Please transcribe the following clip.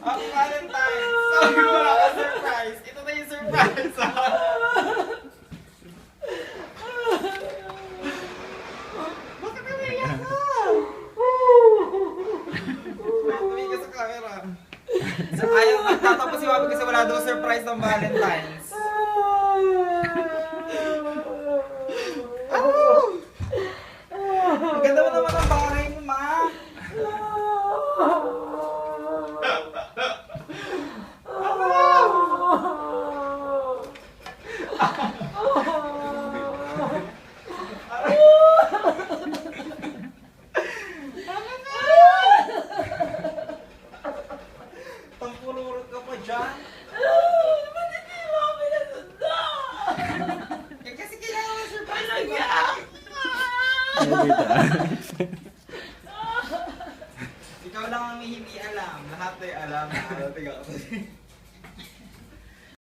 Ang Valentine! Sabi ko wala ka surprise! Ito na yung surprise! Bakit umiiyak ka? Tumingin ka sa camera. So, ayaw magtatapos si Wabi kasi wala daw surprise ng Valentine's. Ang ganda mo naman ang bahay mo, ma. Tampulurot ka pa dyan. Ba't hindi mo kami nasunda? Eh, kasi kailangan mo surprise, diba? Ikaw lang ang hindi alam. Lahat ay alam. Tiga kasi.